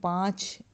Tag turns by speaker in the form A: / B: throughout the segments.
A: 5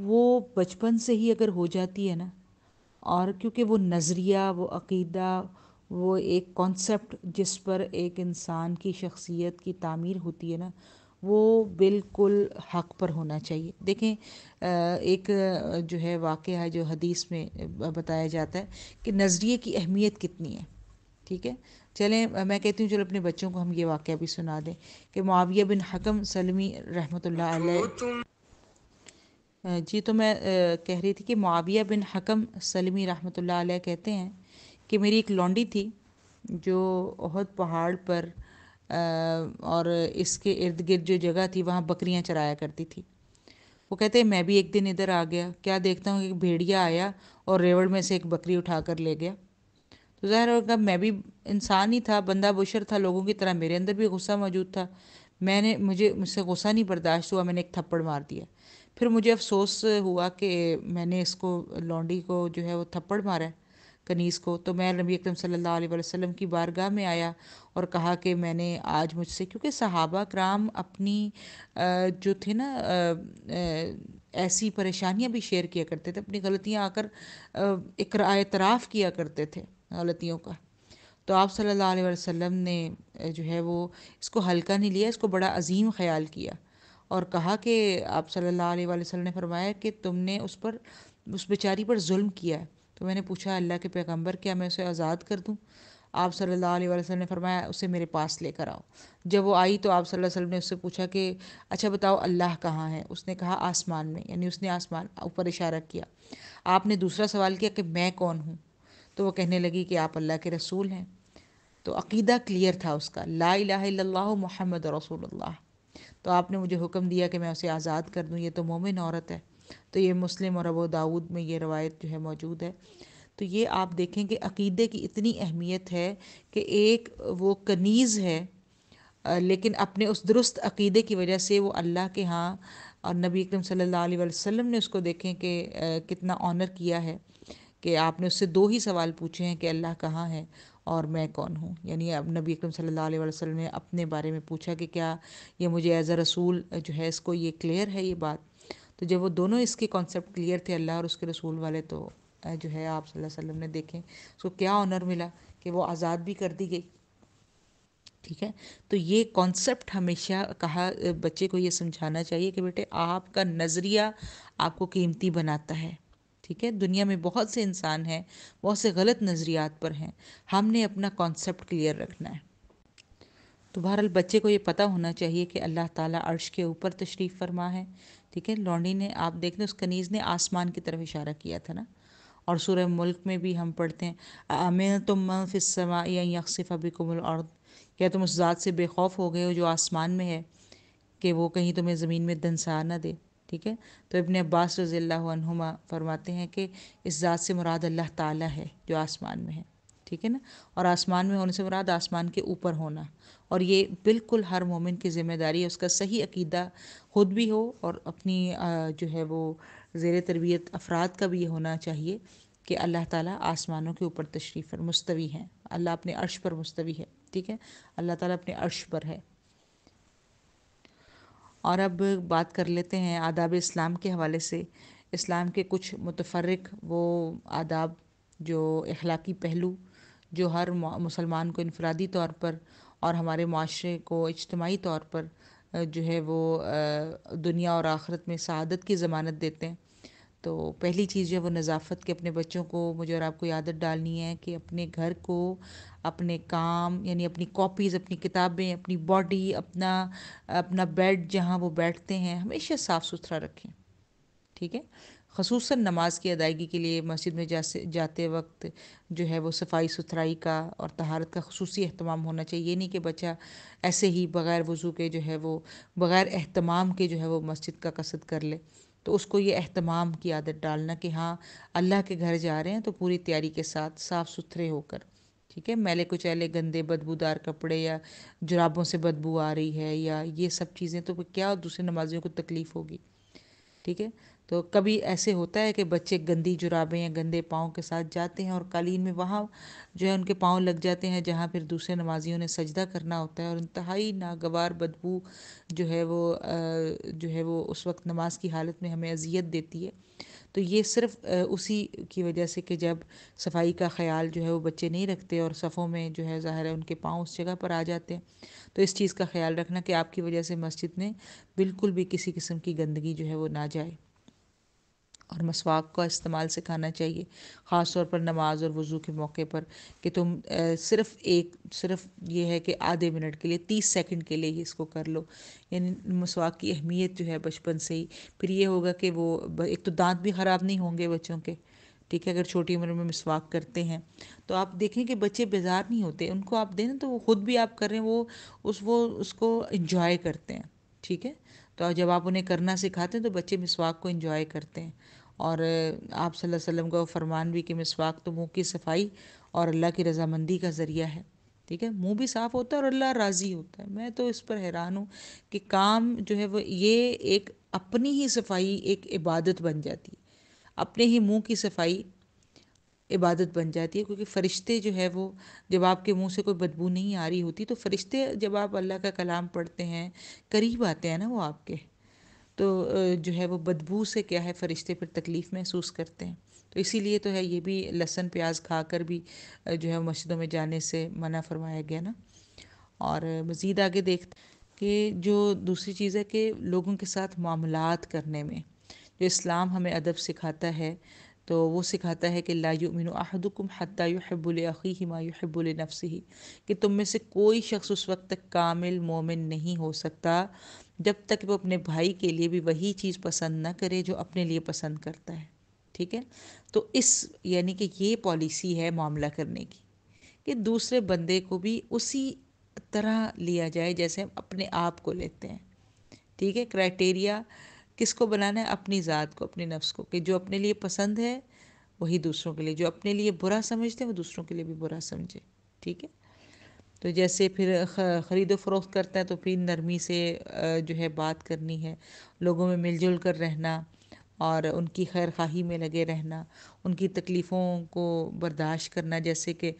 A: وہ بچپن سے ہی اگر ہو جاتی ہے نا، اور کیونکہ وہ نظریہ، وہ عقیدہ، وہ ایک کانسیپٹ جس پر ایک انسان کی شخصیت کی تعمیر ہوتی ہے نا، وہ بالکل حق پر ہونا چاہیے۔ دیکھیں ایک جو ہے واقعہ ہے جو حدیث میں بتایا جاتا ہے کہ نظریے کی اہمیت کتنی ہے، ٹھیک ہے۔ چلیں میں کہتی ہوں چلو اپنے بچوں کو ہم یہ واقعہ بھی سنا دیں کہ معاویہ بن حکم سلمی رحمۃ اللہ علیہ، جی تو میں کہہ رہی تھی کہ معاویہ بن حکم سلمی رحمۃ اللہ علیہ کہتے ہیں کہ میری ایک لونڈی تھی جو احد پہاڑ پر اور اس کے ارد گرد جو جگہ تھی وہاں بکریاں چرایا کرتی تھی۔ وہ کہتے ہیں میں بھی ایک دن ادھر آ گیا، کیا دیکھتا ہوں کہ ایک بھیڑیا آیا اور ریوڑ میں سے ایک بکری اٹھا کر لے گیا۔ تو ظاہر ہوگا میں بھی انسان ہی تھا، بندہ بشر تھا لوگوں کی طرح، میرے اندر بھی غصہ موجود تھا۔ مجھ سے غصہ نہیں برداشت ہوا، میں نے ایک تھپڑ مار دیا۔ پھر مجھے افسوس ہوا کہ میں نے اس کو لونڈی کو جو ہے وہ تھپڑ مارا ہے، کنیز کو۔ تو میں نبی اکرم صلی اللہ علیہ وسلم کی بارگاہ میں آیا اور کہا کہ میں نے آج مجھ سے، کیونکہ صحابہ کرام اپنی جو تھے نا ایسی پریشانیاں بھی شیئر کیا کرتے تھے، اپنی غلطیاں آ کر اعتراف کیا کرتے تھے غلطیوں کا۔ تو آپ صلی اللہ علیہ وسلم نے جو ہے وہ اس کو ہلکا نہیں لیا، اس کو بڑا عظیم خیال کیا اور کہا کہ آپ صلی اللہ علیہ وسلم نے فرمایا کہ تم نے اس بیچاری پر ظلم کیا ہے۔ تو میں نے پوچھا اللہ کے پیغمبر کیا میں اسے آزاد کر دوں؟ آپ صلی اللہ علیہ وسلم نے فرمایا اسے میرے پاس لے کر آؤ۔ جب وہ آئی تو آپ صلی اللہ علیہ وسلم نے اس سے پوچھا کہ اچھا بتاؤ اللہ کہاں ہے؟ اس نے کہا آسمان میں، یعنی اس نے آسمان اوپر اشارہ کیا۔ آپ نے دوسرا سوال کیا کہ میں کون ہوں؟ تو وہ کہنے لگی کہ آپ اللہ کے رسول ہیں۔ تو عقیدہ کلیئر تھا اس کا، لا الہ الا اللہ محمد رسول اللہ۔ تو آپ نے مجھے حکم دیا کہ میں اسے آزاد کر دوں، یہ تو مومن عورت ہے۔ تو یہ مسلم اور ابو داؤد میں یہ روایت جو ہے موجود ہے۔ تو یہ آپ دیکھیں کہ عقیدے کی اتنی اہمیت ہے کہ ایک وہ کنیز ہے لیکن اپنے اس درست عقیدے کی وجہ سے وہ اللہ کے ہاں، اور نبی اکرم صلی اللہ علیہ وسلم نے اس کو دیکھیں کہ کتنا آنر کیا ہے کہ آپ نے اس سے دو ہی سوال پوچھے ہیں کہ اللہ کہاں ہے اور میں کون ہوں۔ یعنی اب نبی اکرم صلی اللہ علیہ وسلم نے اپنے بارے میں پوچھا کہ کیا یہ مجھے ایز اے رسول جو ہے اس کو یہ کلیئر ہے یہ بات۔ تو جب وہ دونوں اس کے کانسیپٹ کلیئر تھے اللہ اور اس کے رسول والے، تو جو ہے آپ صلی اللہ علیہ وسلم نے دیکھیں اس کو کیا آنر ملا کہ وہ آزاد بھی کر دی گئی، ٹھیک ہے۔ تو یہ کانسیپٹ ہمیشہ کہا بچے کو یہ سمجھانا چاہیے کہ بیٹے آپ کا نظریہ آپ کو قیمتی بناتا ہے، ٹھیک ہے۔ دنیا میں بہت سے انسان ہیں، بہت سے غلط نظریات پر ہیں، ہم نے اپنا کانسیپٹ کلیئر رکھنا ہے۔ تو بہرحال بچے کو یہ پتہ ہونا چاہیے کہ اللہ تعالیٰ عرش کے اوپر تشریف فرما ہے، ٹھیک ہے۔ لونڈی نے، آپ دیکھ لیں اس کنیز نے آسمان کی طرف اشارہ کیا تھا نا۔ اور سورہ ملک میں بھی ہم پڑھتے ہیں اَأَمِنْتُم مَّن فِی السَّمَاءِ أَن يَخْسِفَ بِكُمُ الْأَرْضَ، کیا تم اس ذات سے بے خوف ہو گئے ہو جو آسمان میں ہے کہ وہ کہیں تمہیں زمین میں دنسا نہ دے، ٹھیک ہے۔ تو ابن عباس رضی اللہ عنہما فرماتے ہیں کہ اس ذات سے مراد اللہ تعالیٰ ہے جو آسمان میں ہے، ٹھیک ہے نا۔ اور آسمان میں ہونے سے مراد آسمان کے اوپر ہونا، اور یہ بالکل ہر مومن کی ذمہ داری ہے اس کا صحیح عقیدہ خود بھی ہو اور اپنی جو ہے وہ زیر تربیت افراد کا بھی یہ ہونا چاہیے کہ اللہ تعالیٰ آسمانوں کے اوپر تشریف پر مستوی ہے، اللہ اپنے عرش پر مستوی ہے، ٹھیک ہے، اللہ تعالیٰ اپنے عرش پر ہے۔ اور اب بات کر لیتے ہیں آداب اسلام کے حوالے سے، اسلام کے کچھ متفرق وہ آداب جو اخلاقی پہلو جو ہر مسلمان کو انفرادی طور پر اور ہمارے معاشرے کو اجتماعی طور پر جو ہے وہ دنیا اور آخرت میں سعادت کی ضمانت دیتے ہیں۔ تو پہلی چیز جو ہے وہ نظافت، کے اپنے بچوں کو مجھے اور آپ کو عادت ڈالنی ہے کہ اپنے گھر کو، اپنے کام یعنی اپنی کاپیز، اپنی کتابیں، اپنی باڈی، اپنا بیڈ جہاں وہ بیٹھتے ہیں ہمیشہ صاف ستھرا رکھیں، ٹھیک ہے۔ خصوصاً نماز کی ادائیگی کے لیے مسجد میں جاتے وقت جو ہے وہ صفائی ستھرائی کا اور طہارت کا خصوصی اہتمام ہونا چاہیے۔ یہ نہیں کہ بچہ ایسے ہی بغیر وضو کے جو ہے وہ بغیر اہتمام کے جو ہے وہ مسجد کا قصد کر لے۔ تو اس کو یہ اہتمام کی عادت ڈالنا کہ ہاں اللہ کے گھر جا رہے ہیں تو پوری تیاری کے ساتھ صاف ستھرے ہو کر، ٹھیک ہے۔ میلے کچیلے گندے بدبودار کپڑے یا جرابوں سے بدبو آ رہی ہے یا یہ سب چیزیں، تو کیا دوسرے نمازیوں کو تکلیف ہوگی، ٹھیک ہے۔ تو کبھی ایسے ہوتا ہے کہ بچے گندی جرابیں یا گندے پاؤں کے ساتھ جاتے ہیں اور قالین میں وہاں جو ہے ان کے پاؤں لگ جاتے ہیں جہاں پھر دوسرے نمازیوں نے سجدہ کرنا ہوتا ہے، اور انتہائی ناگوار بدبو جو ہے وہ اس وقت نماز کی حالت میں ہمیں اذیت دیتی ہے۔ تو یہ صرف اسی کی وجہ سے کہ جب صفائی کا خیال جو ہے وہ بچے نہیں رکھتے اور صفوں میں جو ہے ظاہر ہے ان کے پاؤں اس جگہ پر آ جاتے ہیں، تو اس چیز کا خیال رکھنا کہ آپ کی وجہ سے مسجد میں بالکل بھی کسی قسم کی گندگی جو ہے وہ نہ جائے، اور مسواک کا استعمال سکھانا چاہیے، خاص طور پر نماز اور وضو کے موقع پر، کہ تم صرف یہ ہے کہ آدھے منٹ کے لیے 30 سیکنڈ کے لیے ہی اس کو کر لو، یعنی مسواک کی اہمیت جو ہے بچپن سے ہی، پھر یہ ہوگا کہ وہ ایک تو دانت بھی خراب نہیں ہوں گے بچوں کے، ٹھیک ہے، اگر چھوٹی عمر میں مسواک کرتے ہیں تو آپ دیکھیں کہ بچے بیزار نہیں ہوتے، ان کو آپ دیں نا تو وہ خود بھی آپ کر رہے ہیں، وہ اس کو انجوائے کرتے ہیں، ٹھیک ہے، تو جب آپ انہیں کرنا سکھاتے ہیں تو بچے مسواک کو انجوائے کرتے ہیں، اور آپ صلی اللہ علیہ وسلم کا وہ فرمان بھی کہ مسواک تو منہ کی صفائی اور اللہ کی رضامندی کا ذریعہ ہے، ٹھیک ہے، منہ بھی صاف ہوتا ہے اور اللہ راضی ہوتا ہے۔ میں تو اس پر حیران ہوں کہ کام جو ہے وہ یہ ایک اپنی ہی صفائی ایک عبادت بن جاتی ہے، اپنے ہی منہ کی صفائی عبادت بن جاتی ہے، کیونکہ فرشتے جو ہے وہ جب آپ کے منہ سے کوئی بدبو نہیں آ رہی ہوتی تو فرشتے جب آپ اللہ کا کلام پڑھتے ہیں قریب آتے ہیں نا وہ آپ کے، تو جو ہے وہ بدبو سے کیا ہے فرشتے پھر تکلیف محسوس کرتے ہیں، تو اسی لیے تو ہے یہ بھی لہسن پیاز کھا کر بھی جو ہے مسجدوں میں جانے سے منع فرمایا گیا نا۔ اور مزید آگے دیکھتے کہ جو دوسری چیز ہے کہ لوگوں کے ساتھ معاملات کرنے میں جو اسلام ہمیں ادب سکھاتا ہے، تو وہ سکھاتا ہے کہ لا یؤمن احدکم حتی یحب لاخیہ ما یحب لنفسہ، کہ تم میں سے کوئی شخص اس وقت تک کامل مومن نہیں ہو سکتا جب تک وہ اپنے بھائی کے لیے بھی وہی چیز پسند نہ کرے جو اپنے لیے پسند کرتا ہے، ٹھیک ہے، تو یعنی کہ یہ پالیسی ہے معاملہ کرنے کی کہ دوسرے بندے کو بھی اسی طرح لیا جائے جیسے ہم اپنے آپ کو لیتے ہیں، ٹھیک ہے، کرائٹیریا کس کو بنانا ہے؟ اپنی ذات کو، اپنے نفس کو، کہ جو اپنے لیے پسند ہے وہی دوسروں کے لیے، جو اپنے لیے برا سمجھتے ہیں وہ دوسروں کے لیے بھی برا سمجھے، ٹھیک ہے۔ تو جیسے پھر خرید و فروخت کرتا ہے تو پھر نرمی سے جو ہے بات کرنی ہے، لوگوں میں مل جل کر رہنا اور ان کی خیر خواہی میں لگے رہنا، ان کی تکلیفوں کو برداشت کرنا، جیسے کہ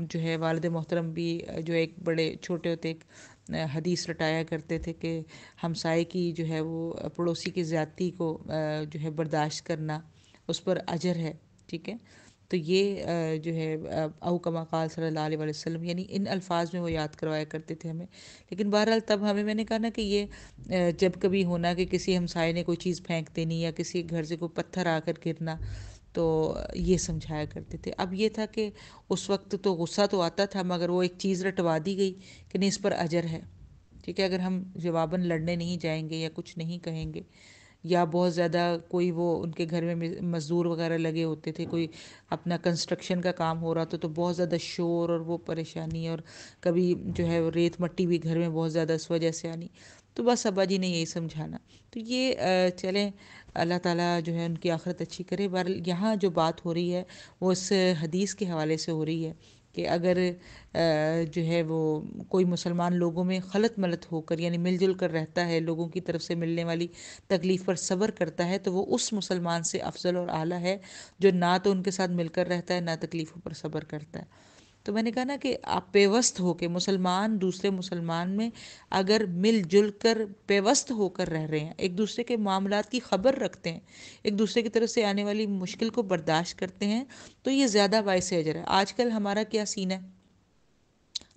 A: جو ہے والد محترم بھی جو ایک بڑے چھوٹے ہوتے ایک حدیث رٹایا کرتے تھے کہ ہمسائے کی جو ہے وہ پڑوسی کی زیادتی کو جو ہے برداشت کرنا اس پر اجر ہے، ٹھیک ہے، تو یہ جو ہے او کما قال صلی اللہ علیہ وسلم، یعنی ان الفاظ میں وہ یاد کروایا کرتے تھے ہمیں، لیکن بہرحال تب میں نے کہا نا کہ یہ جب کبھی ہونا کہ کسی ہمسائے نے کوئی چیز پھینک دینی یا کسی گھر سے کوئی پتھر آ کر گرنا تو یہ سمجھایا کرتے تھے۔ اب یہ تھا کہ اس وقت تو غصہ تو آتا تھا مگر وہ ایک چیز رٹوا دی گئی کہ نہیں اس پر اجر ہے، ٹھیک ہے، اگر ہم جواباً لڑنے نہیں جائیں گے یا کچھ نہیں کہیں گے، یا بہت زیادہ کوئی وہ ان کے گھر میں مزدور وغیرہ لگے ہوتے تھے، کوئی اپنا کنسٹرکشن کا کام ہو رہا تھا تو بہت زیادہ شور اور وہ پریشانی، اور کبھی جو ہے ریت مٹی بھی گھر میں بہت زیادہ اس وجہ سے آنی، تو بس ابا جی نے یہی سمجھانا، تو یہ چلیں اللہ تعالیٰ جو ہے ان کی آخرت اچھی کرے۔ بہرحال یہاں جو بات ہو رہی ہے وہ اس حدیث کے حوالے سے ہو رہی ہے کہ اگر جو ہے وہ کوئی مسلمان لوگوں میں خلط ملط ہو کر یعنی مل جل کر رہتا ہے، لوگوں کی طرف سے ملنے والی تکلیف پر صبر کرتا ہے، تو وہ اس مسلمان سے افضل اور اعلیٰ ہے جو نہ تو ان کے ساتھ مل کر رہتا ہے نہ تکلیفوں پر صبر کرتا ہے۔ تو میں نے کہا نا کہ آپ پیوست ہو کے مسلمان دوسرے مسلمان میں اگر مل جل کر پیوست ہو کر رہ رہے ہیں، ایک دوسرے کے معاملات کی خبر رکھتے ہیں، ایک دوسرے کی طرف سے آنے والی مشکل کو برداشت کرتے ہیں، تو یہ زیادہ باعث اجر ہے۔ آج کل ہمارا کیا سین ہے،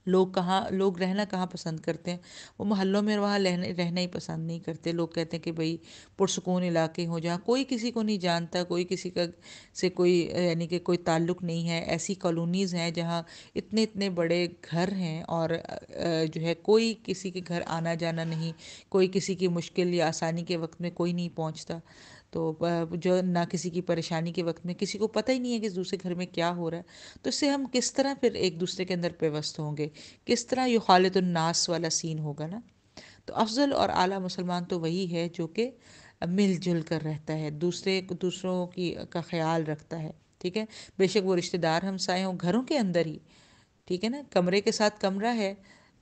A: لوگ رہنا کہاں پسند کرتے ہیں؟ وہ محلوں میں وہاں رہنا ہی پسند نہیں کرتے، لوگ کہتے ہیں کہ بھئی پرسکون علاقے ہوں جہاں کوئی کسی کو نہیں جانتا، کوئی کسی کا سے کوئی یعنی کہ کوئی تعلق نہیں ہے، ایسی کالونیز ہیں جہاں اتنے اتنے بڑے گھر ہیں اور جو ہے کوئی کسی کے گھر آنا جانا نہیں، کوئی کسی کی مشکل یا آسانی کے وقت میں کوئی نہیں پہنچتا، تو جو نہ کسی کی پریشانی کے وقت میں کسی کو پتہ ہی نہیں ہے کہ دوسرے گھر میں کیا ہو رہا ہے، تو اس سے ہم کس طرح پھر ایک دوسرے کے اندر پیوست ہوں گے، کس طرح یخالط الناس والا سین ہوگا نا۔ تو افضل اور اعلیٰ مسلمان تو وہی ہے جو کہ مل جل کر رہتا ہے، دوسروں کا خیال رکھتا ہے، ٹھیک ہے، بے شک وہ رشتہ دار ہمسائے ہوں گھروں کے اندر ہی، ٹھیک ہے نا، کمرے کے ساتھ کمرہ ہے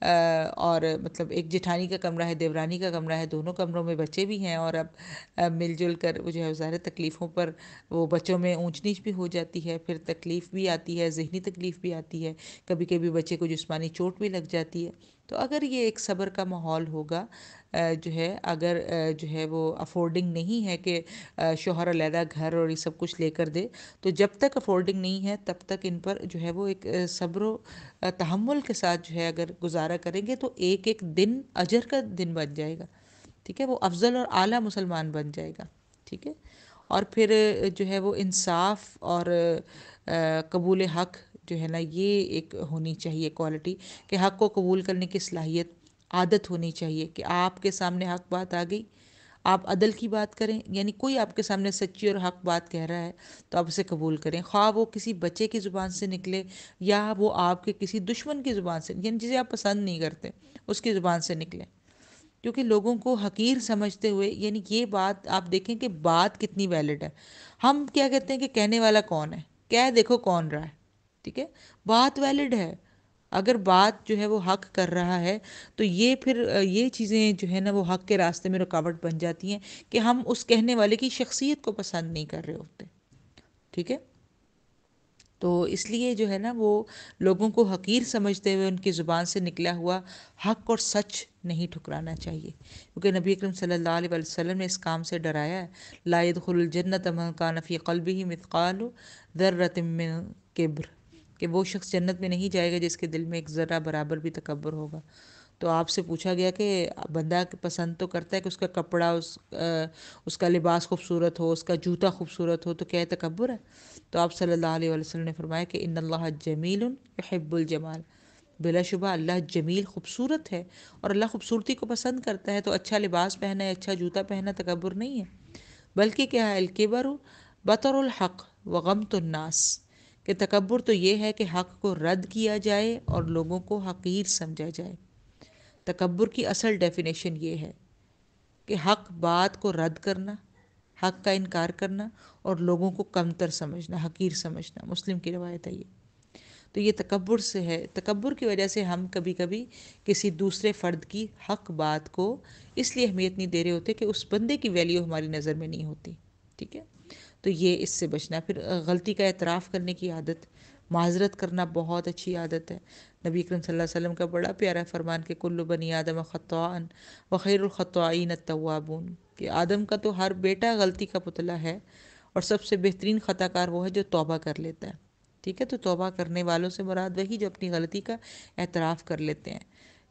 A: اور مطلب ایک جٹھانی کا کمرہ ہے، دیورانی کا کمرہ ہے، دونوں کمروں میں بچے بھی ہیں، اور اب مل جل کر وہ جو ہے ظاہر تکلیفوں پر وہ بچوں میں اونچ نیچ بھی ہو جاتی ہے، پھر تکلیف بھی آتی ہے، ذہنی تکلیف بھی آتی ہے، کبھی کبھی بچے کو جسمانی چوٹ بھی لگ جاتی ہے۔ تو اگر یہ ایک صبر کا ماحول ہوگا، جو ہے اگر جو ہے وہ افورڈنگ نہیں ہے کہ شوہر علیحدہ گھر اور یہ سب کچھ لے کر دے، تو جب تک افورڈنگ نہیں ہے تب تک ان پر جو ہے وہ ایک صبر و تحمل کے ساتھ جو ہے اگر گزارا کریں گے تو ایک ایک دن اجر کا دن بن جائے گا، ٹھیک ہے، وہ افضل اور اعلیٰ مسلمان بن جائے گا، ٹھیک ہے۔ اور پھر جو ہے وہ انصاف اور قبول حق جو ہے نا، یہ ایک ہونی چاہیے کوالٹی، کہ حق کو قبول کرنے کی صلاحیت، عادت ہونی چاہیے کہ آپ کے سامنے حق بات آ گئی، آپ عدل کی بات کریں، یعنی کوئی آپ کے سامنے سچی اور حق بات کہہ رہا ہے تو آپ اسے قبول کریں، خواہ وہ کسی بچے کی زبان سے نکلے یا وہ آپ کے کسی دشمن کی زبان سے، یعنی جسے آپ پسند نہیں کرتے اس کی زبان سے نکلے، کیونکہ لوگوں کو حقیر سمجھتے ہوئے، یعنی یہ بات آپ دیکھیں کہ بات کتنی ویلڈ ہے۔ ہم کیا کہتے ہیں کہ کہنے والا کون ہے، کہہ دیکھو کون رہا ہے، ٹھیک ہے، بات ویلڈ ہے، اگر بات جو ہے وہ حق کر رہا ہے تو یہ پھر یہ چیزیں جو ہے نا وہ حق کے راستے میں رکاوٹ بن جاتی ہیں کہ ہم اس کہنے والے کی شخصیت کو پسند نہیں کر رہے ہوتے، ٹھیک ہے۔ تو اس لیے جو ہے نا وہ لوگوں کو حقیر سمجھتے ہوئے ان کی زبان سے نکلا ہوا حق اور سچ نہیں ٹھکرانا چاہیے، کیونکہ نبی اکرم صلی اللہ علیہ وسلم نے اس کام سے ڈرایا ہے، لا يدخل الجنۃ من کان فی قلبہ مثقال ذرۃ من کبر، کہ وہ شخص جنت میں نہیں جائے گا جس کے دل میں ایک ذرہ برابر بھی تکبر ہوگا۔ تو آپ سے پوچھا گیا کہ بندہ پسند تو کرتا ہے کہ اس کا کپڑا، اس کا لباس خوبصورت ہو، اس کا جوتا خوبصورت ہو، تو کیا تکبر ہے؟ تو آپ صلی اللہ علیہ وسلم نے فرمایا کہ ان اللہ جمیل یحب الجمال، بلا شبہ اللہ جمیل خوبصورت ہے اور اللہ خوبصورتی کو پسند کرتا ہے، تو اچھا لباس پہنا ہے، اچھا جوتا پہنا تکبر نہیں ہے، بلکہ کیا ہے، الکبر بطر الحق وغمط الناس، کہ تکبر تو یہ ہے کہ حق کو رد کیا جائے اور لوگوں کو حقیر سمجھا جائے۔ تکبر کی اصل ڈیفینیشن یہ ہے کہ حق بات کو رد کرنا، حق کا انکار کرنا اور لوگوں کو کمتر سمجھنا، حقیر سمجھنا، مسلم کی روایت ہے یہ۔ تو یہ تکبر سے ہے، تکبر کی وجہ سے ہم کبھی کبھی کسی دوسرے فرد کی حق بات کو اس لیے اہمیت نہیں دے رہے ہوتے کہ اس بندے کی ویلیو ہماری نظر میں نہیں ہوتی، ٹھیک ہے۔ تو یہ اس سے بچنا، پھر غلطی کا اعتراف کرنے کی عادت، معذرت کرنا بہت اچھی عادت ہے۔ نبی اکرم صلی اللہ علیہ وسلم کا بڑا پیارا فرمان کہ کل بنی آدم خطاء وخیر الخطائین التوابون، کہ آدم کا تو ہر بیٹا غلطی کا پتلا ہے اور سب سے بہترین خطا کار وہ ہے جو توبہ کر لیتا ہے، ٹھیک ہے۔ تو توبہ کرنے والوں سے مراد وہی جو اپنی غلطی کا اعتراف کر لیتے ہیں۔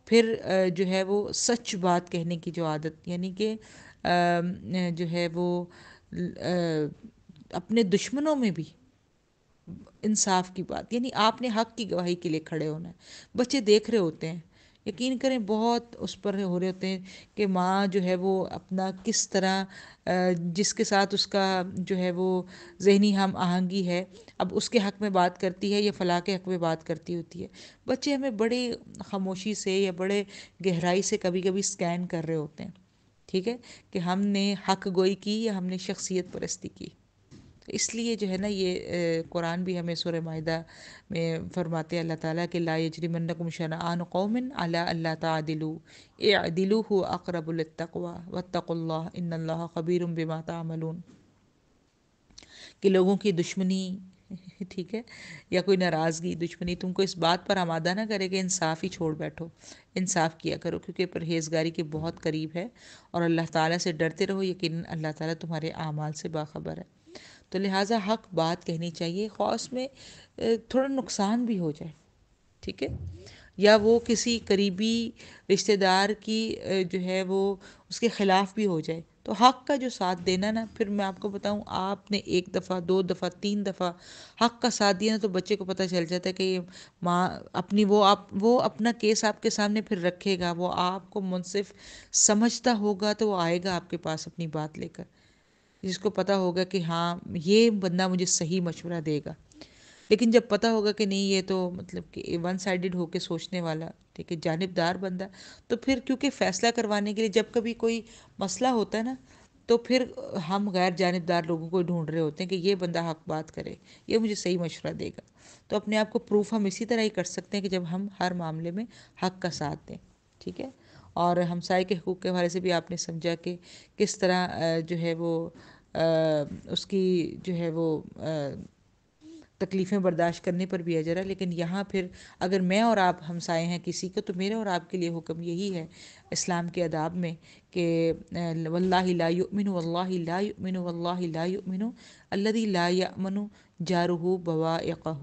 A: پھر جو ہے وہ سچ بات کہنے کی جو عادت، یعنی کہ جو ہے وہ اپنے دشمنوں میں بھی انصاف کی بات، یعنی آپ نے حق کی گواہی کے لیے کھڑے ہونا ہے۔ بچے دیکھ رہے ہوتے ہیں، یقین کریں بہت اس پر ہو رہے ہوتے ہیں کہ ماں جو ہے وہ اپنا کس طرح جس کے ساتھ اس کا جو ہے وہ ذہنی ہم آہنگی ہے، اب اس کے حق میں بات کرتی ہے یا فلاں کے حق میں بات کرتی ہوتی ہے۔ بچے ہمیں بڑی خاموشی سے یا بڑے گہرائی سے کبھی کبھی سکین کر رہے ہوتے ہیں، ٹھیک ہے، کہ ہم نے حق گوئی کی یا ہم نے شخصیت پرستی کی۔ تو اس لیے جو ہے نا یہ قرآن بھی ہمیں سورہ مائدہ میں فرماتے ہیں اللہ تعالیٰ کہ لا یجرمنکم شنآن قوم علی الا تعدلوا اعدلوا هو اقرب للتقوی واتقوا اللہ ان اللہ خبیر بما تعملون، کہ لوگوں کی دشمنی، ٹھیک ہے، یا کوئی ناراضگی، دشمنی تم کو اس بات پر آمادہ نہ کرے کہ انصاف ہی چھوڑ بیٹھو، انصاف کیا کرو، کیونکہ پرہیزگاری کے بہت قریب ہے، اور اللہ تعالیٰ سے ڈرتے رہو، یقیناً اللہ تعالیٰ تمہارے اعمال سے باخبر ہے۔ تو لہٰذا حق بات کہنی چاہیے، خواہ اس میں تھوڑا نقصان بھی ہو جائے، ٹھیک ہے، یا وہ کسی قریبی رشتہ دار کی جو ہے وہ اس کے خلاف بھی ہو جائے، تو حق کا جو ساتھ دینا نا، پھر میں آپ کو بتاؤں، آپ نے ایک دفعہ، دو دفعہ، تین دفعہ حق کا ساتھ دیا نا تو بچے کو پتہ چل جاتا ہے کہ یہ ماں اپنی وہ اپنا کیس آپ کے سامنے پھر رکھے گا، وہ آپ کو منصف سمجھتا ہوگا تو وہ آئے گا آپ کے پاس اپنی بات لے کر، جس کو پتہ ہوگا کہ ہاں یہ بندہ مجھے صحیح مشورہ دے گا۔ لیکن جب پتہ ہوگا کہ نہیں یہ تو مطلب کہ ون سائیڈڈ ہو کے سوچنے والا، ٹھیک ہے، جانبدار بندہ، تو پھر کیونکہ فیصلہ کروانے کے لیے جب کبھی کوئی مسئلہ ہوتا ہے نا، تو پھر ہم غیر جانبدار لوگوں کو ڈھونڈ رہے ہوتے ہیں کہ یہ بندہ حق بات کرے، یہ مجھے صحیح مشورہ دے گا۔ تو اپنے آپ کو پروف ہم اسی طرح ہی کر سکتے ہیں کہ جب ہم ہر معاملے میں حق کا ساتھ دیں، ٹھیک ہے۔ اور ہمسائے کے حقوق کے حوالے سے بھی آپ نے سمجھا کہ کس طرح جو ہے وہ اس کی جو ہے وہ تکلیفیں برداشت کرنے پر بھی اجر ہے، لیکن یہاں پھر اگر میں اور آپ ہمسائے ہیں کسی کو، تو میرے اور آپ کے لیے حکم یہی ہے اسلام کے آداب میں کہ واللہ لا یؤمن واللہ لا یؤمن واللہ لا یؤمن الذی لا یأمن جارہ بوائقہ،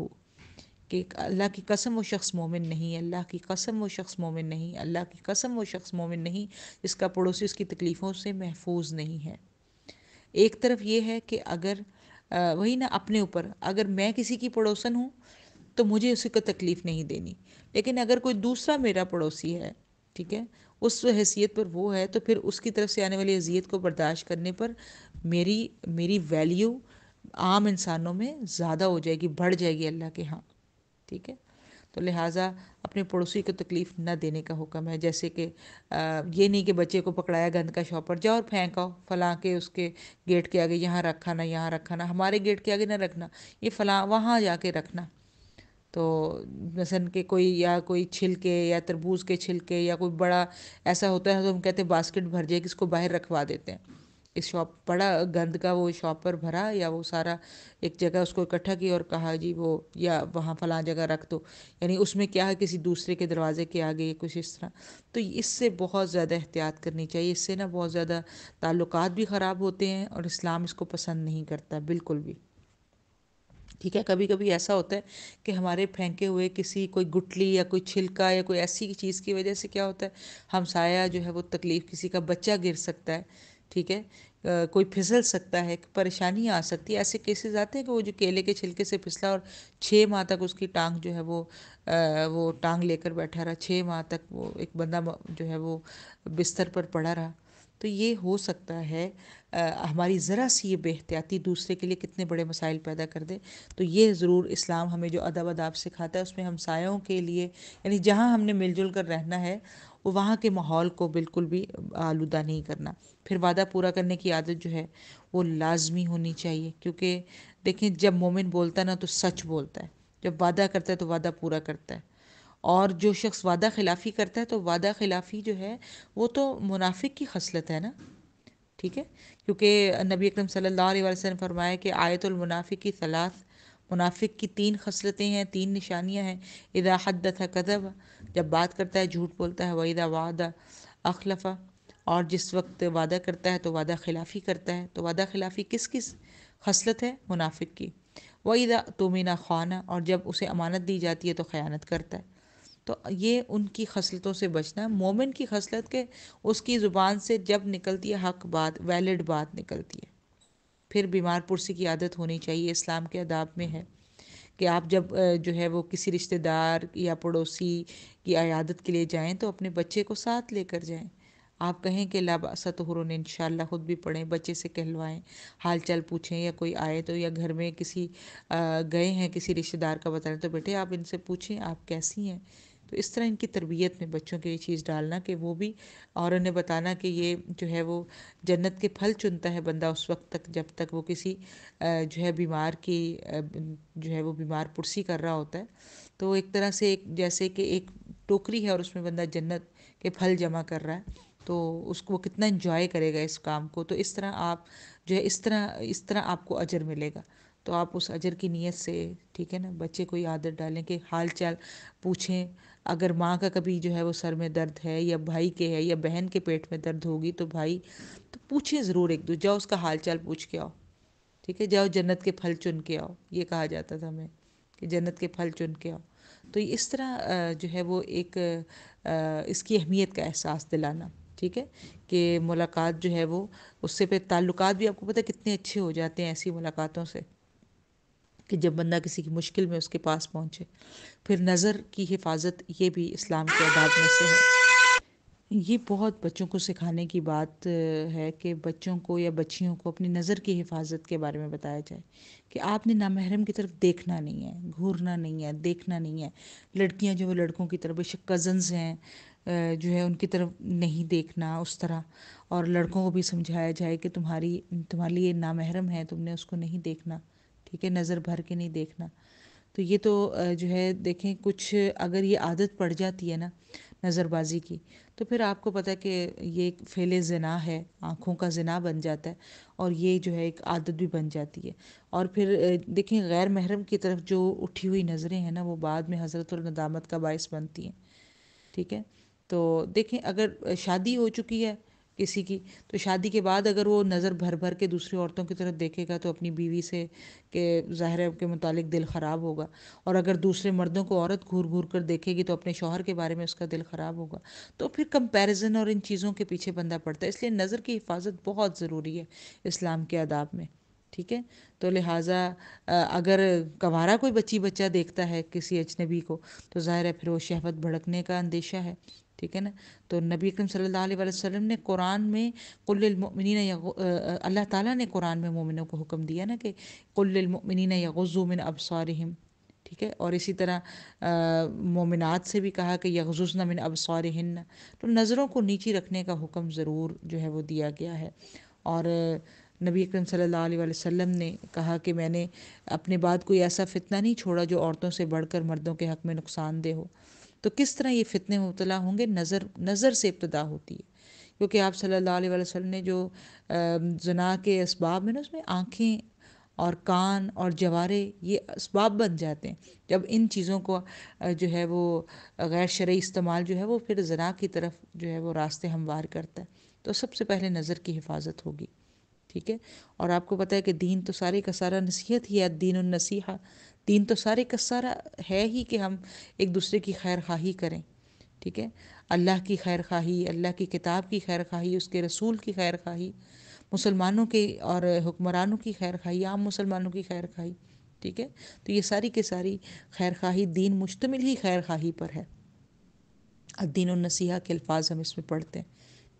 A: کہ اللہ کی قسم وہ شخص مومن نہیں، اللہ کی قسم وہ شخص مومن نہیں، اللہ کی قسم وہ شخص مومن نہیں جس کا پڑوسی اس کی تکلیفوں سے محفوظ نہیں ہے۔ ایک طرف یہ ہے کہ اگر وہی نا اپنے اوپر، اگر میں کسی کی پڑوسن ہوں تو مجھے اسی کو تکلیف نہیں دینی، لیکن اگر کوئی دوسرا میرا پڑوسی ہے، ٹھیک ہے، اس حیثیت پر وہ ہے، تو پھر اس کی طرف سے آنے والی اذیت کو برداشت کرنے پر میری ویلیو عام انسانوں میں زیادہ ہو جائے گی، بڑھ جائے گی اللہ کے ہاں، ٹھیک ہے۔ تو لہٰذا اپنے پڑوسی کو تکلیف نہ دینے کا حکم ہے، جیسے کہ یہ نہیں کہ بچے کو پکڑایا گند کا شاپر، جاؤ اور پھینکاؤ فلاں کے اس کے گیٹ کے آگے، یہاں رکھا نہ یہاں رکھا نہ، ہمارے گیٹ کے آگے نہ رکھنا، یہ فلاں وہاں جا کے رکھنا۔ تو مثلاً کہ کوئی چھلکے یا تربوز کے چھلکے یا کوئی بڑا ایسا ہوتا ہے تو ہم کہتے ہیں باسکٹ بھر جائے، کس کو باہر رکھوا دیتے ہیں، اس شاپ بڑا گند کا وہ شاپ پر بھرا یا وہ سارا ایک جگہ اس کو اکٹھا کیا اور کہا جی وہ یا وہاں فلاں جگہ رکھ دو، یعنی اس میں کیا ہے کسی دوسرے کے دروازے کے آگے یا کچھ اس طرح۔ تو اس سے بہت زیادہ احتیاط کرنی چاہیے، اس سے نا بہت زیادہ تعلقات بھی خراب ہوتے ہیں اور اسلام اس کو پسند نہیں کرتا بالکل بھی، ٹھیک ہے۔ کبھی کبھی ایسا ہوتا ہے کہ ہمارے پھینکے ہوئے کسی کوئی گٹلی یا کوئی چھلکا یا کوئی ایسی چیز کی وجہ سے کیا ہوتا ہے، ہمسایہ جو ہے وہ تکلیف، کسی کا بچہ گر سکتا ہے، ٹھیک ہے، کوئی پھسل سکتا ہے، پریشانی آ سکتی ہے۔ ایسے کیسز آتے ہیں کہ وہ جو کیلے کے چھلکے سے پھسلا اور 6 ماہ تک اس کی ٹانگ جو ہے وہ ٹانگ لے کر بیٹھا رہا، 6 ماہ تک وہ ایک بندہ جو ہے وہ بستر پر پڑا رہا۔ تو یہ ہو سکتا ہے ہماری ذرا سی یہ بے احتیاطی دوسرے کے لیے کتنے بڑے مسائل پیدا کر دے۔ تو یہ ضرور اسلام ہمیں جو ادب آداب سکھاتا ہے اس میں ہمسایوں کے لیے، یعنی جہاں ہم نے مل جل کر رہنا ہے وہ وہاں کے ماحول کو بالکل بھی آلودہ نہیں کرنا۔ پھر وعدہ پورا کرنے کی عادت جو ہے وہ لازمی ہونی چاہیے، کیونکہ دیکھیں جب مومن بولتا ہے نا تو سچ بولتا ہے، جب وعدہ کرتا ہے تو وعدہ پورا کرتا ہے، اور جو شخص وعدہ خلافی کرتا ہے تو وعدہ خلافی جو ہے وہ تو منافق کی خصلت ہے نا، ٹھیک ہے، کیونکہ نبی اکرم صلی اللہ علیہ وسلم نے فرمایا کہ آیت المنافق کی ثلاث، منافق کی 3 خصلتیں ہیں، 3 نشانیاں ہیں۔ اذا حدث کذب، جب بات کرتا ہے جھوٹ بولتا ہے، واذا وعد اخلف، اور جس وقت وعدہ کرتا ہے تو وعدہ خلافی کرتا ہے۔ تو وعدہ خلافی کس کس خصلت ہے؟ منافق کی۔ واذا اؤتمن خان، اور جب اسے امانت دی جاتی ہے تو خیانت کرتا ہے۔ تو یہ ان کی خصلتوں سے بچنا، مومن کی خصلت کہ اس کی زبان سے جب نکلتی ہے حق بات، ویلڈ بات نکلتی ہے۔ پھر بیمار پرسی کی عادت ہونی چاہیے، اسلام کے آداب میں ہے کہ آپ جب جو ہے وہ کسی رشتہ دار یا پڑوسی کی عیادت کے لیے جائیں تو اپنے بچے کو ساتھ لے کر جائیں۔ آپ کہیں کہ لا بأس طہور، انشاءاللہ خود بھی پڑھیں، بچے سے کہلوائیں، حال چال پوچھیں، یا کوئی آئے تو، یا گھر میں کسی گئے ہیں کسی رشتہ دار کا بتانا تو بیٹے آپ ان سے پوچھیں آپ کیسی ہیں۔ تو اس طرح ان کی تربیت میں بچوں کے یہ چیز ڈالنا کہ وہ بھی، اور انہیں بتانا کہ یہ جو ہے وہ جنت کے پھل چنتا ہے بندہ اس وقت تک جب تک وہ کسی جو ہے بیمار کی جو ہے وہ بیمار پرسی کر رہا ہوتا ہے۔ تو ایک طرح سے جیسے کہ ایک ٹوکری ہے اور اس میں بندہ جنت کے پھل جمع کر رہا ہے، تو اس کو وہ کتنا انجوائے کرے گا اس کام کو۔ تو اس طرح آپ جو ہے اس طرح آپ کو اجر ملے گا۔ تو آپ اس اجر کی نیت سے، ٹھیک ہے نا، بچے کو یہ عادت ڈالیں کہ حال چال پوچھیں۔ اگر ماں کا کبھی جو ہے وہ سر میں درد ہے، یا بھائی کے ہے، یا بہن کے پیٹ میں درد ہوگی تو بھائی تو پوچھیں ضرور ایک دوسرے، جاؤ اس کا حال چال پوچھ کے آؤ، ٹھیک ہے، جاؤ جنت کے پھل چن کے آؤ، یہ کہا جاتا تھا ہمیں کہ جنت کے پھل چن کے آؤ۔ تو اس طرح جو ہے وہ ایک اس کی اہمیت کا احساس دلانا، ٹھیک ہے، کہ ملاقات جو ہے وہ اس سے پھر تعلقات بھی آپ کو پتہ کتنے اچھے ہو جاتے ہیں ایسی ملاقاتوں سے، کہ جب بندہ کسی کی مشکل میں اس کے پاس پہنچے۔ پھر نظر کی حفاظت، یہ بھی اسلام کے آداب میں سے ہے۔ یہ بہت بچوں کو سکھانے کی بات ہے کہ بچوں کو یا بچیوں کو اپنی نظر کی حفاظت کے بارے میں بتایا جائے کہ آپ نے نامحرم کی طرف دیکھنا نہیں ہے، گھورنا نہیں ہے، دیکھنا نہیں ہے۔ لڑکیاں جو وہ لڑکوں کی طرف، بے شک کزنز ہیں، جو ہے ان کی طرف نہیں دیکھنا اس طرح، اور لڑکوں کو بھی سمجھایا جائے کہ تمہارے لیے نامحرم ہے، تم نے اس کو نہیں دیکھنا، ٹھیک ہے، نظر بھر کے نہیں دیکھنا۔ تو یہ تو جو ہے دیکھیں کچھ اگر یہ عادت پڑ جاتی ہے نا نظر بازی کی، تو پھر آپ کو پتہ ہے کہ یہ ایک فعل زنا ہے، آنکھوں کا زنا بن جاتا ہے، اور یہ جو ہے ایک عادت بھی بن جاتی ہے۔ اور پھر دیکھیں غیر محرم کی طرف جو اٹھی ہوئی نظریں ہیں نا، وہ بعد میں حضرت الندامت کا باعث بنتی ہیں، ٹھیک ہے۔ تو دیکھیں اگر شادی ہو چکی ہے کسی کی، تو شادی کے بعد اگر وہ نظر بھر بھر کے دوسری عورتوں کی طرف دیکھے گا تو اپنی بیوی سے کہ ظاہر ہے کے متعلق دل خراب ہوگا، اور اگر دوسرے مردوں کو عورت گھور گھور کر دیکھے گی تو اپنے شوہر کے بارے میں اس کا دل خراب ہوگا، تو پھر کمپیریزن اور ان چیزوں کے پیچھے بندہ پڑتا ہے۔ اس لیے نظر کی حفاظت بہت ضروری ہے اسلام کے آداب میں، ٹھیک ہے۔ تو لہٰذا اگر کنوارا کوئی بچی بچہ دیکھتا ہے کسی اجنبی کو، تو ظاہر ہے پھر وہ شہوت بھڑکنے کا اندیشہ ہے، ٹھیک ہے نا۔ تو نبی اکرم صلی اللہ علیہ وسلم نے قرآن میں قل للمؤمنین اللہ تعالیٰ نے قرآن میں مومنوں کو حکم دیا نا کہ قل للمؤمنین یغضوا من ابصارہم، ٹھیک ہے، اور اسی طرح مومنات سے بھی کہا کہ یغضضن من ابصارہن، تو نظروں کو نیچی رکھنے کا حکم ضرور جو ہے وہ دیا گیا ہے۔ اور نبی اکرم صلی اللہ علیہ وسلم نے کہا کہ میں نے اپنے بعد کوئی ایسا فتنہ نہیں چھوڑا جو عورتوں سے بڑھ کر مردوں کے حق میں نقصان دہ ہو۔ تو کس طرح یہ فتنے مبتلا ہوں گے؟ نظر سے ابتدا ہوتی ہے، کیونکہ آپ صلی اللہ علیہ وسلم نے جو زنا کے اسباب میں نا، اس میں آنکھیں اور کان اور جوارے یہ اسباب بن جاتے ہیں۔ جب ان چیزوں کو جو ہے وہ غیر شرعی استعمال جو ہے وہ پھر زنا کی طرف جو ہے وہ راستے ہموار کرتا ہے، تو سب سے پہلے نظر کی حفاظت ہوگی، ٹھیک ہے۔ اور آپ کو پتہ ہے کہ دین تو سارے کا سارا نصیحت ہی ہے، دین النصیحہ، دین تو سارے کا سارا ہے ہی کہ ہم ایک دوسرے کی خیر خواہی کریں، ٹھیک ہے، اللہ کی خیر خواہی، اللہ کی کتاب کی خیر خواہی، اس کے رسول کی خیر خواہی، مسلمانوں کے اور حکمرانوں کی خیر خواہی، عام مسلمانوں کی خیر خواہی، ٹھیک ہے۔ تو یہ ساری کے ساری خیر خواہی، دین مشتمل ہی خیر خواہی پر ہے۔ الدین النصیحہ کے الفاظ ہم اس میں پڑھتے ہیں،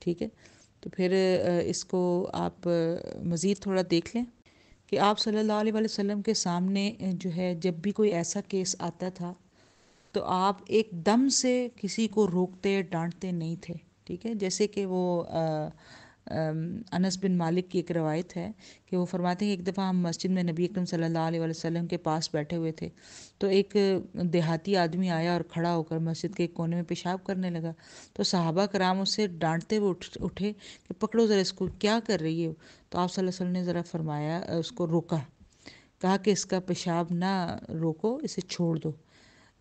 A: ٹھیک ہے۔ تو پھر اس کو آپ مزید تھوڑا دیکھ لیں کہ آپ صلی اللہ علیہ وسلم کے سامنے جو ہے جب بھی کوئی ایسا کیس آتا تھا تو آپ ایک دم سے کسی کو روکتے ڈانٹتے نہیں تھے، ٹھیک ہے۔ جیسے کہ وہ انس بن مالک کی ایک روایت ہے کہ وہ فرماتے ہیں کہ ایک دفعہ ہم مسجد میں نبی اکرم صلی اللہ علیہ وسلم کے پاس بیٹھے ہوئے تھے، تو ایک دیہاتی آدمی آیا اور کھڑا ہو کر مسجد کے ایک کونے میں پیشاب کرنے لگا، تو صحابہ کرام اس سے ڈانٹتے ہوئے اٹھے کہ پکڑو ذرا اس کو، کیا کر رہی ہے؟ تو آپ صلی اللہ علیہ وسلم نے ذرا فرمایا، اس کو روکا، کہا کہ اس کا پیشاب نہ روکو، اسے چھوڑ دو۔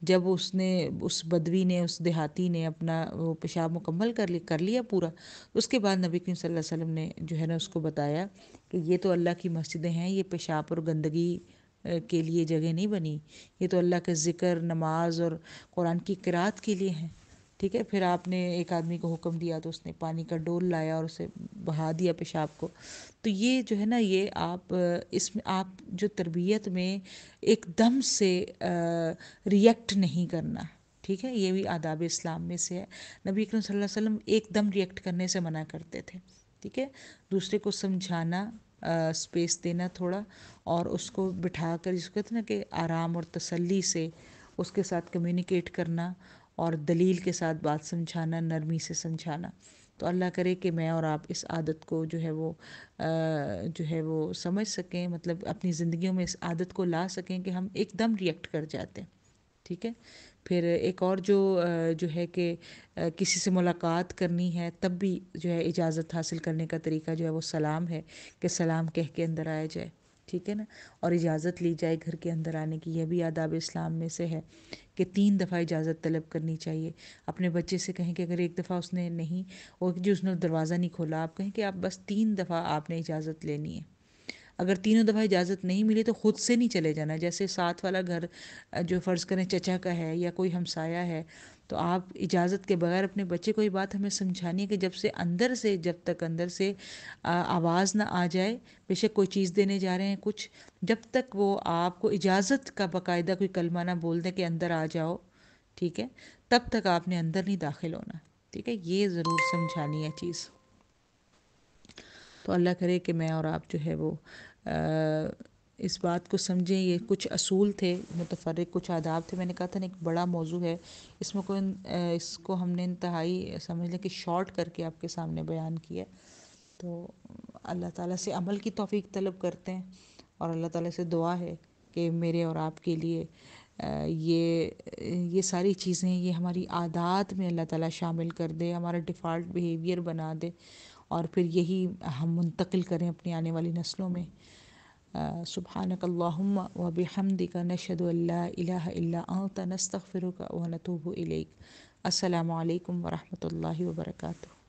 A: جب اس بدوی نے، اس دیہاتی نے اپنا وہ پیشاب مکمل کر لیا پورا، اس کے بعد نبی کریم صلی اللہ علیہ وسلم نے جو ہے نا اس کو بتایا کہ یہ تو اللہ کی مسجدیں ہیں، یہ پیشاب اور گندگی کے لیے جگہ نہیں بنی، یہ تو اللہ کا ذکر، نماز اور قرآن کی قرأت کے لیے ہیں، ٹھیک ہے۔ پھر آپ نے ایک آدمی کو حکم دیا تو اس نے پانی کا ڈول لایا اور اسے بہا دیا پیشاب کو۔ تو یہ جو ہے نا، یہ آپ اس میں آپ جو تربیت میں ایک دم سے ریئیکٹ نہیں کرنا، ٹھیک ہے، یہ بھی آداب اسلام میں سے ہے۔ نبی اکرم صلی اللہ علیہ وسلم ایک دم ریئیکٹ کرنے سے منع کرتے تھے، ٹھیک ہے، دوسرے کو سمجھانا، اسپیس دینا تھوڑا، اور اس کو بٹھا کر، جس کو کہتے ہیں نا کہ آرام اور تسلی سے اس کے ساتھ کمیونیکیٹ کرنا اور دلیل کے ساتھ بات سمجھانا، نرمی سے سمجھانا۔ تو اللہ کرے کہ میں اور آپ اس عادت کو جو ہے وہ سمجھ سکیں، مطلب اپنی زندگیوں میں اس عادت کو لا سکیں کہ ہم ایک دم ریئیکٹ کر جاتے ہیں، ٹھیک ہے۔ پھر ایک اور جو ہے کہ کسی سے ملاقات کرنی ہے تب بھی جو ہے اجازت حاصل کرنے کا طریقہ جو ہے وہ سلام ہے، کہ سلام کہہ کے اندر آیا جائے، ٹھیک ہے نا، اور اجازت لی جائے گھر کے اندر آنے کی، یہ بھی آداب اسلام میں سے ہے کہ 3 دفعہ اجازت طلب کرنی چاہیے۔ اپنے بچے سے کہیں کہ اگر ایک دفعہ اس نے نہیں، اور جو اس نے دروازہ نہیں کھولا، آپ کہیں کہ آپ بس 3 دفعہ آپ نے اجازت لینی ہے۔ اگر تینوں دفعہ اجازت نہیں ملی تو خود سے نہیں چلے جانا، جیسے ساتھ والا گھر جو فرض کریں چچا کا ہے یا کوئی ہمسایہ ہے، تو آپ اجازت کے بغیر اپنے بچے کو یہ بات ہمیں سمجھانی ہے کہ جب تک اندر سے آواز نہ آ جائے، بے شک کوئی چیز دینے جا رہے ہیں کچھ، جب تک وہ آپ کو اجازت کا باقاعدہ کوئی کلمہ نہ بول دیں کہ اندر آ جاؤ، ٹھیک ہے، تب تک آپ نے اندر نہیں داخل ہونا، ٹھیک ہے، یہ ضرور سمجھانی ہے چیز۔ تو اللہ کرے کہ میں اور آپ جو ہے وہ اس بات کو سمجھیں. یہ کچھ اصول تھے متفرق، کچھ آداب تھے. میں نے کہا تھا نا ایک بڑا موضوع ہے، اس میں کوئی اس کو ہم نے انتہائی سمجھ لیں کہ شارٹ کر کے آپ کے سامنے بیان کیا. تو اللہ تعالیٰ سے عمل کی توفیق طلب کرتے ہیں، اور اللہ تعالیٰ سے دعا ہے کہ میرے اور آپ کے لیے یہ ساری چیزیں، یہ ہماری عادات میں اللہ تعالیٰ شامل کر دے، ہمارا ڈیفالٹ بیہیویئر بنا دے، اور پھر یہی ہم منتقل کریں اپنی آنے والی نسلوں میں. سبحانک اللہم و بحمدک نشہد ان لا الہ الا انت نستغفرک و نتوب الیک. السلام علیکم ورحمۃ اللہ وبرکاتہ.